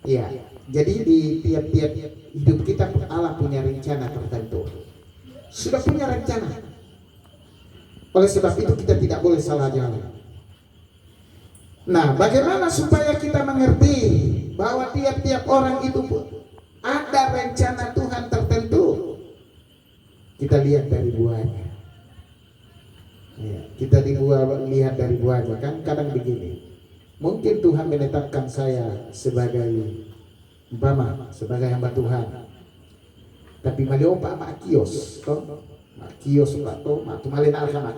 Ya, jadi di tiap-tiap hidup kita Allah punya rencana tertentu. Sudah punya rencana. Oleh sebab itu kita tidak boleh salah jalan. Nah, bagaimana supaya kita mengerti bahwa tiap-tiap orang itu ada rencana Tuhan tertentu? Kita lihat dari buahnya. Ya, kita lihat dari buahnya. Kan kadang begini. Mungkin Tuhan menetapkan saya sebagai sebagai hamba Tuhan. Tapi malio Pak kios, toh kios Pak toh, tu malin alkan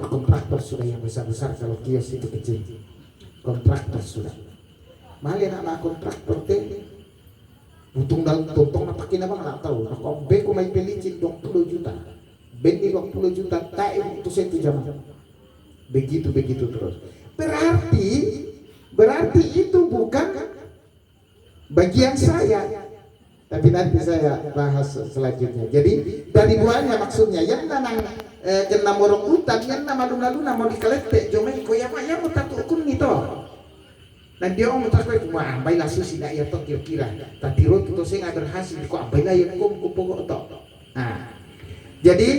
kontraktor sudah yang besar kalau kios itu kecil. Kontraktor sudah. Malin anak kontraktor teh butung dalam tontong na pakai nama nggak tahu. Nah, kok beko may pelicin 20 juta. Bendi 20 juta tae itu satu jam. Begitu terus. Berarti itu bukan bagian saya. Tapi nanti saya bahas selanjutnya. Jadi dari buahnya maksudnya yang nanang kena morong hutan yang nama luna mau dikalete jomai koyama yang mau tatu ukun gitu. Dan dia mau tak kau wah ambai lah susi dah ya toh kira-kira. Tapi roh itu saya nggak berhasil kok ambai lah yang kum pokok toh. Nah, jadi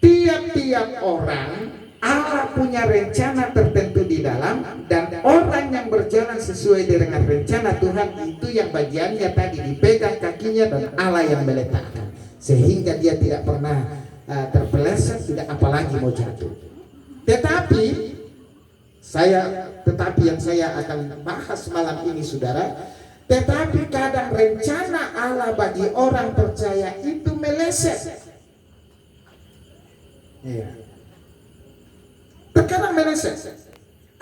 tiap-tiap orang Allah punya rencana tertentu di dalam, dan orang yang berjalan sesuai dengan rencana Tuhan itu yang bagiannya tadi dipegang kakinya dan Allah yang meletakkan, sehingga dia tidak pernah terpeleset, tidak apalagi mau jatuh. Tetapi yang saya akan bahas malam ini saudara, tetapi kadang rencana Allah bagi orang percaya itu meleset. Iya. Terkadang meleset.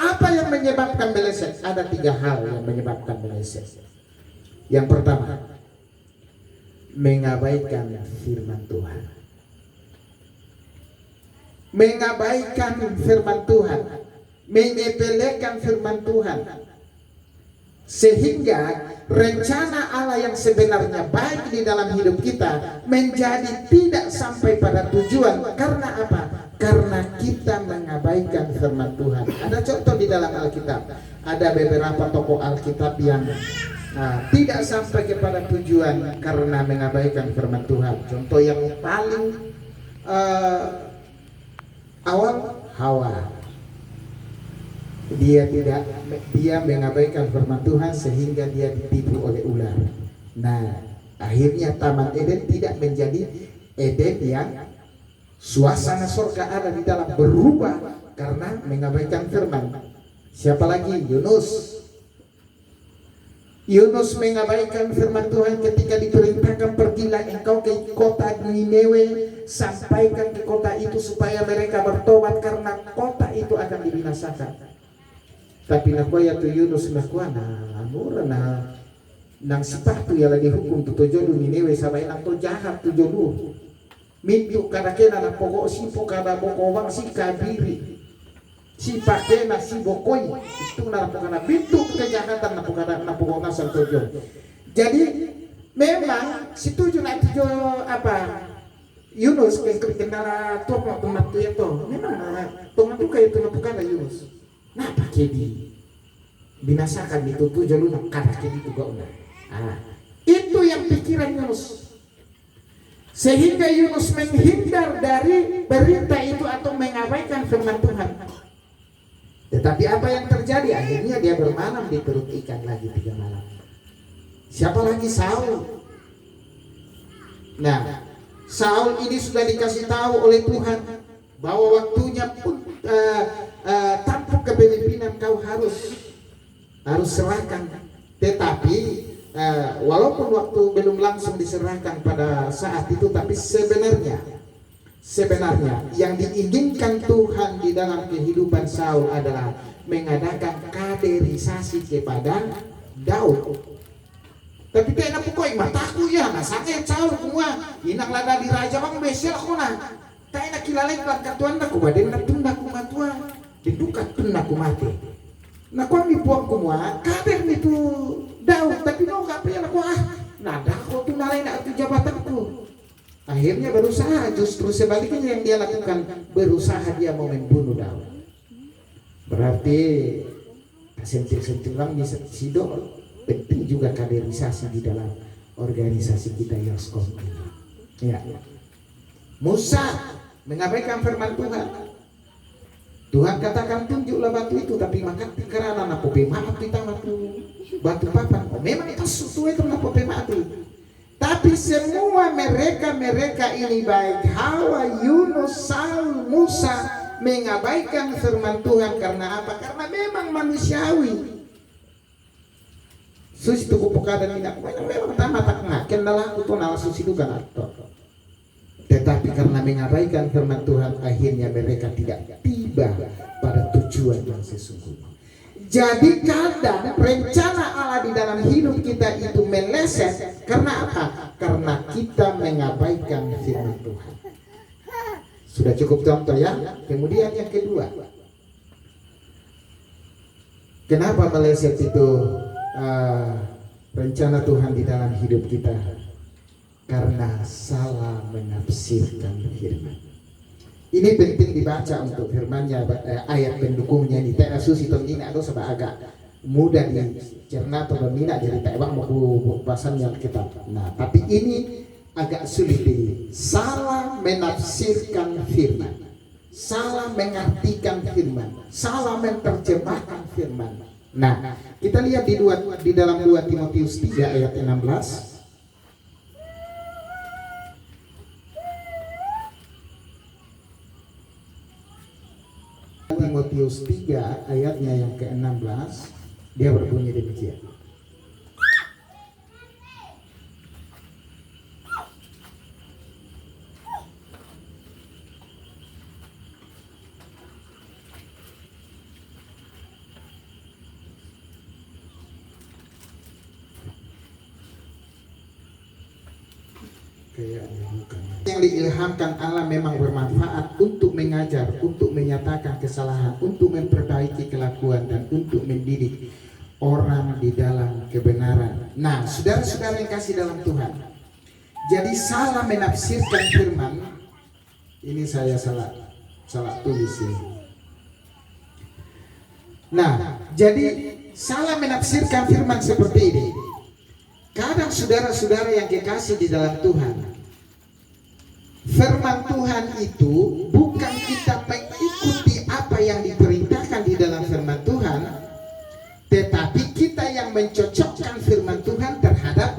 Apa yang menyebabkan meleset? Ada 3 hal yang menyebabkan meleset. Yang pertama, mengabaikan firman Tuhan. Mengabaikan firman Tuhan, menyepelekan firman Tuhan, sehingga rencana Allah yang sebenarnya baik di dalam hidup kita menjadi tidak sampai pada tujuan. Karena apa? Karena kita mengabaikan firman Tuhan. Ada contoh di dalam Alkitab. Ada beberapa tokoh Alkitab yang tidak sampai kepada tujuan karena mengabaikan firman Tuhan. Contoh yang paling awal, Hawa. Dia mengabaikan firman Tuhan sehingga dia ditipu oleh ular. Nah, akhirnya Taman Eden tidak menjadi Eden yang suasana surga ada di dalam, berubah karena mengabaikan firman. Siapa lagi? Yunus mengabaikan firman Tuhan ketika diperintahkan, pergilah engkau ke kota Niniwe, sampaikan ke kota itu supaya mereka bertobat karena kota itu akan dibinasakan. Tapi nakoya tu Yunus nakuana amura nang sipah tu ya lagi hukum tu jodoh Niniwe sampai nang tu jahat tu jodoh. Mintu kada kena na pokok sipo kada bokowang si kabiri si pakena si bokoi itu na pokokna mintu kejahatan na pokokna santojo. Jadi memang situju na tujo apa Yunus kena tomak tomat tu ya to memang tomat tu kayak tu na pokokna Yunus na pakedi binasakan itu tujo lu na kada kedi tu gauna. Itu yang pikiran Yunus, sehingga Yunus menghindar dari berita itu atau mengabaikan firman Tuhan. Tetapi apa yang terjadi? Akhirnya dia bermalam di perut ikan lagi 3 malam. Siapa lagi? Saul. Nah, Saul ini sudah dikasih tahu oleh Tuhan bahwa waktunya pun tampuk kepemimpinan kau harus serahkan. Tetapi walaupun waktu belum langsung diserahkan pada saat itu, tapi sebenarnya yang diinginkan Tuhan di dalam kehidupan Saul adalah mengadakan kaderisasi kepada Daud. Tapi kena pokoknya mataku ya, nasakit Saul kumua inang lada di raja bang besel ko na tayo nakilala yung katuan na kumaden na tunda kumatua didukat tunda kumate na kung ipuang kumua kader nito Daud, tapi no kapan aku nada ko tuh nalay na itu jabatanku. Akhirnya berusaha, justru sebaliknya yang dia lakukan, berusaha dia mau membunuh Daud. Berarti sentil-sentil lang di sidor penting juga kaderisasi di dalam organisasi kita Yoskom ini. Ya. Musa mengabaikan firman Tuhan. Tuhan katakan tunjuklah batu itu, tapi makan karena napo maaf kita batu papan. Oh, memang itu sesuai dengan napo mati. Tapi semua mereka ini baik Hawa, Yunus, Saul, Musa mengabaikan firman Tuhan karena apa? Karena memang manusiawi. Susi tuku pokadan tidak memang tamat tak nak kendala aku tuh nala susi itu kan atau. Tetapi karena mengabaikan firman Tuhan, akhirnya mereka tidak tiba pada tujuan yang sesungguhnya. Jadi kadang rencana Allah di dalam hidup kita itu meleset. Karena apa? Karena kita mengabaikan firman Tuhan. Sudah cukup contoh ya. Kemudian yang kedua, kenapa meleset itu rencana Tuhan di dalam hidup kita? Karena salah menafsirkan firman. Ini penting dibaca untuk firmannya, ayat pendukungnya ini. Tak susi ini atau sebab agak mudah dicerna atau berminat jadi tak bang mau bahasannya kita. Nah, tapi ini agak sulit ini. Salah menafsirkan firman, salah mengartikan firman, salah menerjemahkan firman. Nah, kita lihat di dalam 2 Timotius 3 ayat 16. Timotius 3 ayatnya yang ke-16 dia berbunyi demikian. Yang diilhamkan Allah memang bermanfaat untuk mengajar, untuk menyatakan kesalahan, untuk memperbaiki kelakuan, dan untuk mendidik orang di dalam kebenaran. Nah, saudara-saudara yang kasih dalam Tuhan, jadi salah menafsirkan firman ini saya salah tulis ini. Nah, jadi salah menafsirkan firman seperti ini. Kadang saudara-saudara yang kekasih di dalam Tuhan, firman Tuhan itu bukan kita mengikuti apa yang diperintahkan di dalam firman Tuhan, tetapi kita yang mencocokkan firman Tuhan terhadap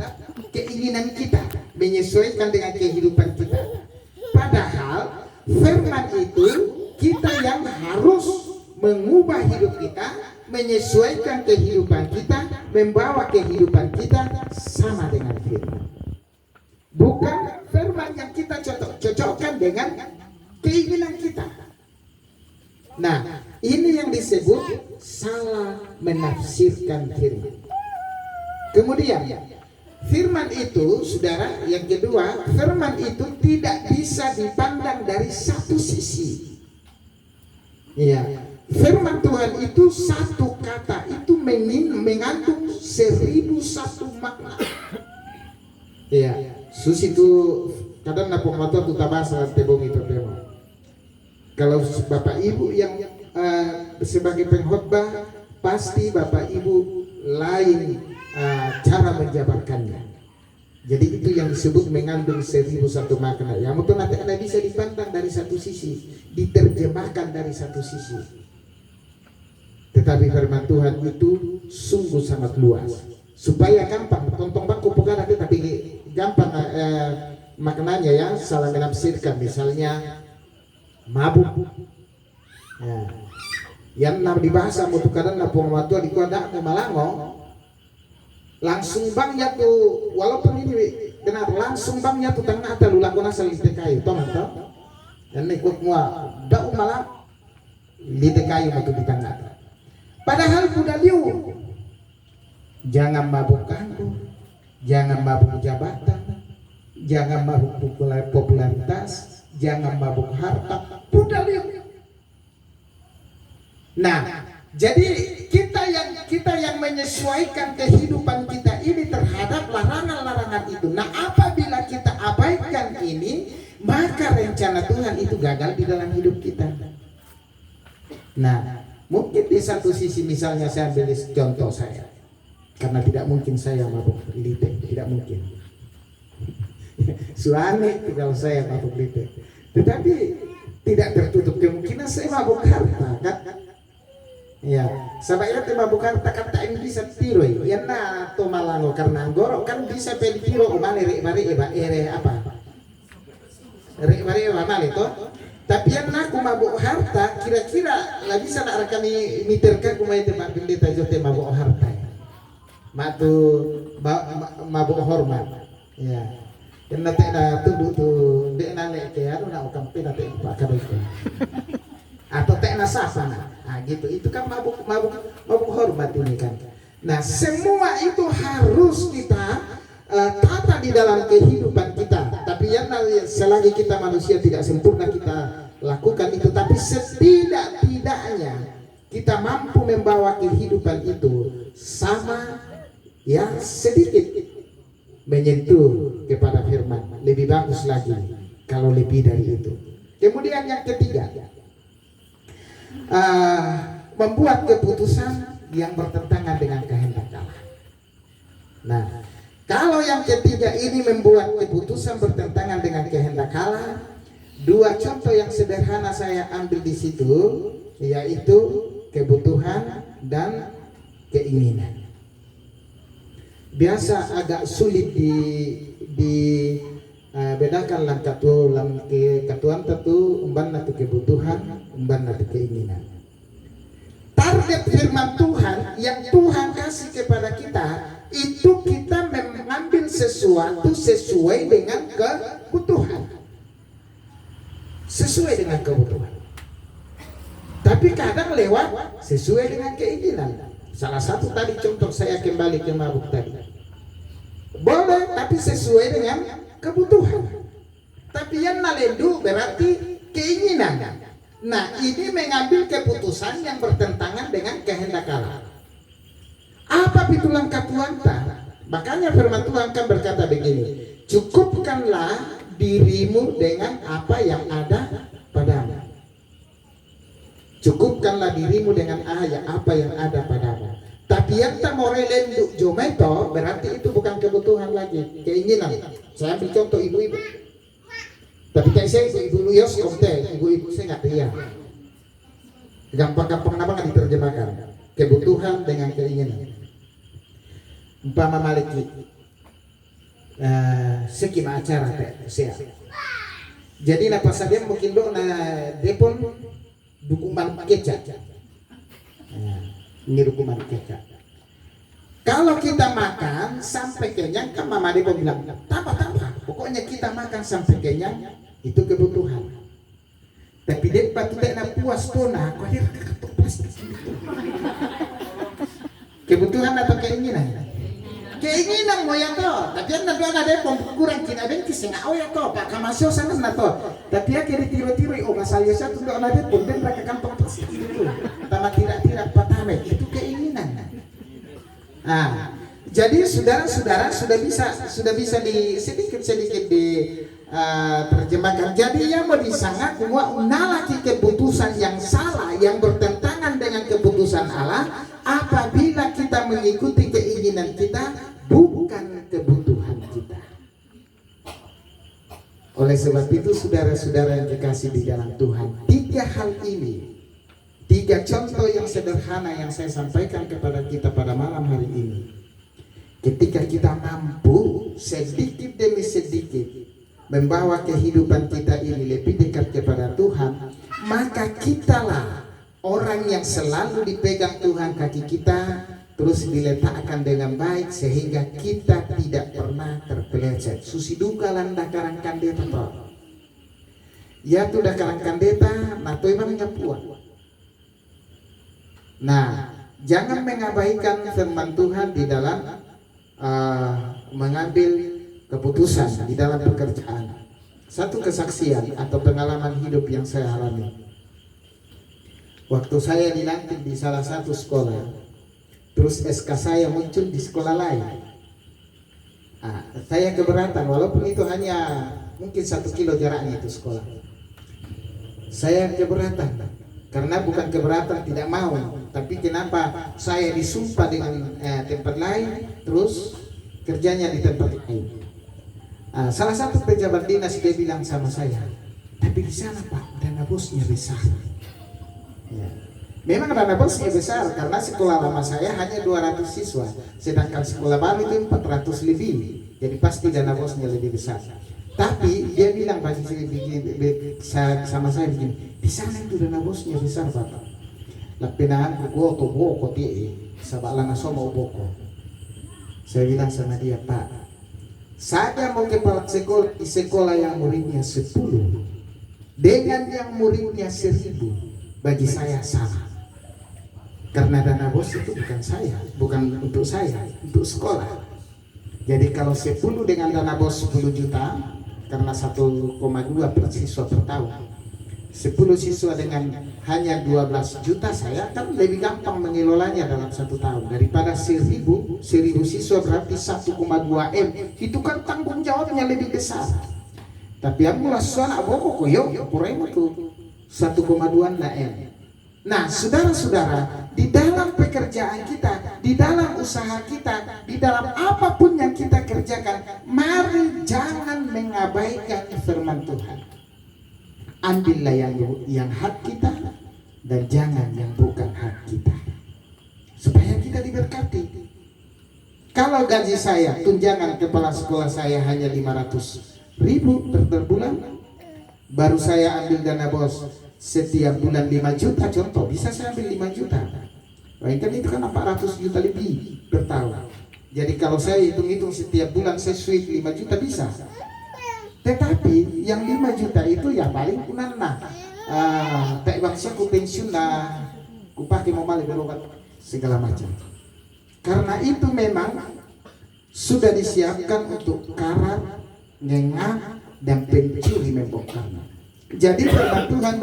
keinginan kita, menyesuaikan dengan kehidupan kita. Padahal firman itu kita yang harus mengubah hidup kita, menyesuaikan kehidupan kita, membawa kehidupan kita sama dengan firman. Bukan firman yang kita cocokkan dengan keinginan kita. Nah, ini yang disebut salah menafsirkan firman. Kemudian, firman itu, saudara, yang kedua, firman itu tidak bisa dipandang dari satu sisi. Ya. Firman Tuhan itu satu kata itu mengandung 1001 makna. Ya, sus itu kadang napong mata tu tabasa tebong itu tema. Kalau Bapak Ibu yang sebagai pengkhotbah, pasti Bapak Ibu lain cara menjabarkannya. Jadi itu yang disebut mengandung 1001 makna. Yang betul nanti ada bisa dipandang dari satu sisi, diterjemahkan dari satu sisi. Tetapi firman Tuhan itu sungguh sangat luas. Supaya gampang, tonton baku bukan nanti tapi gampang maknanya ya, salah menafsirkan. Misalnya mabuk. Nah, yang di bahasa mutukadan na pengwatu di kuada ke Malango, langsung bangnya tuh, walaupun ini benar langsung bangnya tuh tengah atau lakukan asal di kayu, teman-teman. Dan ikut mua dau malam di kayu atau di tengah. Padahal budaliu, jangan mabuk kantor, jangan mabuk jabatan, jangan mabuk popularitas, jangan mabuk harta, budaliu. Nah, jadi kita yang menyesuaikan kehidupan kita ini terhadap larangan-larangan itu. Nah, apabila kita abaikan ini, maka rencana Tuhan itu gagal di dalam hidup kita. Nah, mungkin di satu sisi misalnya saya ambil contoh saya. Karena tidak mungkin saya mabuk lite, tidak mungkin. Suane kalau saya mabuk lite. Tetapi tidak tertutup kemungkinan saya mabuk harta kan. Ya, sabayat mabuk harta kata ini bisa tiru. Ya na to malango karena gorok kan bisa pelitiro umane mari ere apa? Mari mali to. Tapi yang aku mabuk harta kira-kira lah bisa nak kami miterkan kumai tempat pendeta jote mabuk harta. Matu mabuk hormat. Ya. Kena tak ada tuduh tu dek nalek ke anu nak kampe nak pak kadai. Atau tak nasasa nah gitu itu kan mabuk hormat ini kan. Nah semua itu harus kita tata di dalam kehidupan kita. Tapi yang selagi kita manusia tidak sempurna kita lakukan itu. Tapi setidak-tidaknya kita mampu membawa kehidupan itu sama ya sedikit menyentuh kepada firman. Lebih bagus lagi kalau lebih dari itu. Kemudian yang ketiga, membuat keputusan yang bertentangan dengan kehendak Allah. Nah, kalau yang ketiga ini membuat keputusan bertentangan dengan kehendak Allah, dua contoh yang sederhana saya ambil di situ, yaitu kebutuhan dan keinginan. Biasa agak sulit bedakan lang katuan tentu umban natu kebutuhan, umban natu keinginan. Target firman Tuhan yang Tuhan kasih kepada kita itu kita mengambil sesuatu sesuai dengan kebutuhan, sesuai dengan kebutuhan. Tapi kadang lewat sesuai dengan keinginan. Salah satu tadi contoh saya kembali ke mabuk tadi. Boleh tapi sesuai dengan kebutuhan. Tapi yang nalendu berarti keinginan. Nah ini mengambil keputusan yang bertentangan dengan kehendak Allah. Apa pitulang katuanta? Makanya firman Tuhan kan berkata begini, cukupkanlah dirimu dengan apa yang ada padamu. Cukupkanlah dirimu dengan apa yang ada padamu. Tapi yang tak mau relenduk jometo berarti itu bukan kebutuhan lagi, keinginan. Saya ambil contoh ibu-ibu. Tapi kayak saya ibu-ibu Yos komte, ibu-ibu saya nggak teriak. Gampang-gampang nama nggak diterjemahkan. Kebutuhan dengan keinginan. Umpama maliki sekima acara saya. Jadi napa saja mungkin dok na depon dukungan kecap. Ini dukungan kecap. Kalau kita makan sampai kenyang, kan Mama Depo bilang, tambah. Pokoknya kita makan sampai kenyang, itu kebutuhan. Tapi dia batu tak puas pona, kau dia kebutuhan atau keinginan? Keinginan mo ya to, tapi yang nanti ada kurang kita ben kisah ya to, pak kamasyo sana na to. Tapi ya kiri tiro oh masalah saya tuh ada pun ben mereka kantong plastik itu, tama tidak patame itu keinginan. Nah, jadi saudara-saudara sudah bisa di sedikit terjemahkan. Jadi yang mau disangka semua nalaki keputusan yang salah yang bertentangan dengan keputusan Allah apabila kita mengikuti keinginan kita bukan kebutuhan kita. Oleh sebab itu saudara-saudara yang dikasih di dalam Tuhan, tiga hal ini, tiga contoh yang sederhana yang saya sampaikan kepada kita pada malam hari ini. Ketika kita mampu sedikit demi sedikit membawa kehidupan kita ini lebih dekat kepada Tuhan, maka kitalah orang yang selalu dipegang Tuhan kaki kita terus diletakkan dengan baik sehingga kita tidak pernah terpeleset. Susi duka landa karang kandeta toh. Ya tu dah karang kandeta, nah tu emang nyapuan. Nah, jangan mengabaikan firman Tuhan di dalam mengambil keputusan di dalam pekerjaan. Satu kesaksian atau pengalaman hidup yang saya alami. Waktu saya dilantik di salah satu sekolah, terus SK saya muncul di sekolah lain. Saya keberatan walaupun itu hanya mungkin 1 kilo jaraknya itu sekolah. Saya keberatan Karena bukan keberatan tidak mau, tapi kenapa saya disumpah dengan tempat lain, terus kerjanya di tempat lain. Salah satu pejabat dinas dia bilang sama saya, tapi di sana Pak dana bosnya besar. Ya. Memang dana bosnya besar karena sekolah lama saya hanya 200 siswa, sedangkan sekolah baru itu 400 lebih. Jadi pasti dana bosnya lebih besar. Tapi dia bilang bagi sama saya begini, di sana itu dana bosnya besar Bapak. Lapinaan kuku to boko ti sabala na soma boko. Saya bilang sama dia, Pak, saya mau kepala sekolah di sekolah yang muridnya 10 dengan yang muridnya 1000, bagi saya sama. Karena dana bos itu bukan saya, bukan untuk saya, untuk sekolah. Jadi kalau 10 dengan dana bos 10 juta, karena 1,2 per siswa per tahun, 10 siswa dengan hanya 12 juta, saya kan lebih gampang mengelolanya dalam 1 tahun daripada 1000 siswa berarti 1,2 M. Itu kan tanggung jawabnya lebih besar. Tapi aku langsung anak boko koyo kurang itu 1,2 M. Nah, saudara-saudara, di dalam pekerjaan kita, di dalam usaha kita, di dalam apapun yang kita kerjakan, mari jangan mengabaikan firman Tuhan. Ambillah yang hak kita dan jangan yang bukan hak kita, supaya kita diberkati. Kalau gaji saya, tunjangan kepala sekolah saya hanya 500.000 per bulan, baru saya ambil dana bos setiap bulan 5 juta, contoh bisa saya ambil 5 juta. Kan itu kan 400 juta lebih per tahun. Jadi kalau saya hitung-hitung setiap bulan saya sweep 5 juta bisa. Tetapi yang 5 juta itu ya paling kunan nah. Tak bangsa ku pensiun lah, ku pakai mau balik berobat segala macam. Karena itu memang sudah disiapkan untuk karat, ngengah, dan pencuri membongkarnya. Jadi firman Tuhan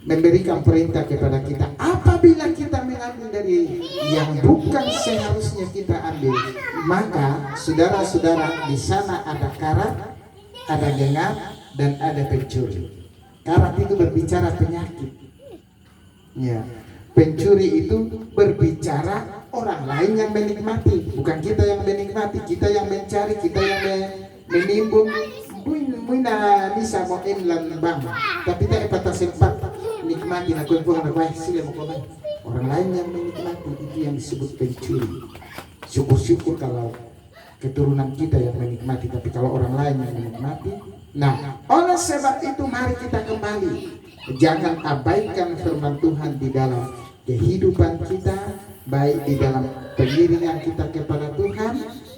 memberikan perintah kepada kita, apabila kita mengambil dari yang bukan seharusnya kita ambil, maka saudara-saudara di sana ada karat, ada gengar, dan ada pencuri. Karat itu berbicara penyakit, ya. Pencuri itu berbicara orang lain yang menikmati, bukan kita yang menikmati, kita yang mencari, kita yang menimbun. Muina bisa mau lan bang, tapi tak patah sempat nikmati nak kumpul nak baik sila mau komen. Orang lain yang menikmati itu yang disebut pencuri. Syukur-syukur kalau keturunan kita yang menikmati, tapi kalau orang lain yang menikmati. Nah, oleh sebab itu mari kita kembali, jangan abaikan firman Tuhan di dalam kehidupan kita, baik di dalam pengiringan kita kepada Tuhan,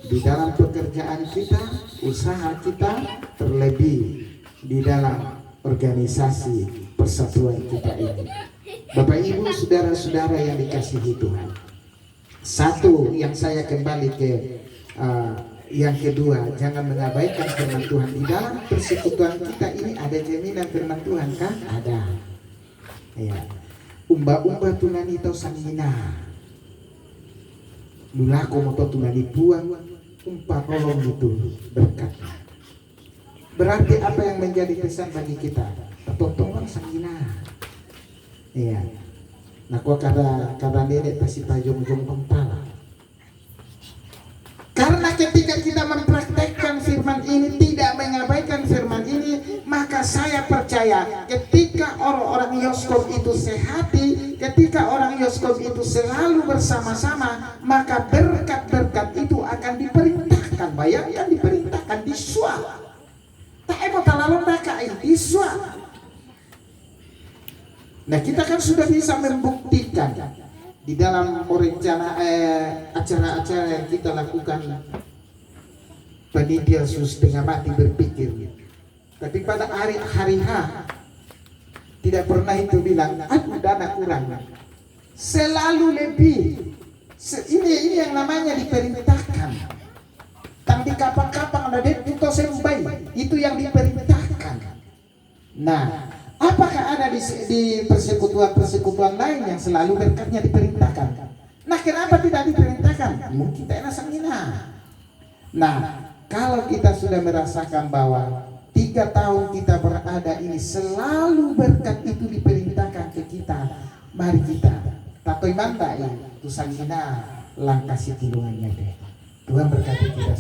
di dalam pekerjaan kita, usaha kita, terlebih di dalam organisasi persatuan kita ini. Bapak Ibu, saudara-saudara yang dikasihi Tuhan, satu yang saya kembali ke yang kedua, jangan mengabaikan firman Tuhan. Di dalam persekutuan kita ini ada jaminan firman Tuhan kah? Ada. Ya. Umba-umba tunani tau sangina, lulako moto tunani buang, umpa kolong itu berkat. Berarti apa yang menjadi pesan bagi kita? Totong sangina. Iya. Nah, kau kada nenek pasti pajong-jong pempala. Karena ketika kita mempraktekkan firman ini, tidak mengabaikan firman ini, maka saya percaya ketika orang-orang Yoskop itu sehati, ketika orang Yoskop itu selalu bersama-sama, maka berkat-berkat itu akan diperintahkan. Bayangkan diperintahkan, disua. Tak mau talalon dakain, disua. Nah, kita kan sudah bisa membuktikan di dalam merencana acara-acara yang kita lakukan. Panitia setengah mati berpikir, tapi pada hari H tidak pernah itu bilang aku dana kurang, selalu lebih. Ini yang namanya diperintahkan. Tang di kapang-kapang ada itu sembai, itu yang diperintahkan. Nah, apakah ada di persekutuan lain yang selalu berkatnya diperintahkan? Nah, kenapa tidak diperintahkan? Mungkin tak enak sangina. Nah, kalau kita sudah merasakan bahwa 3 tahun kita berada ini selalu berkat itu diperintahkan ke kita. Mari kita tatoi manda ya tusangina langkah si tulungannya deh. Tuhan berkati kita.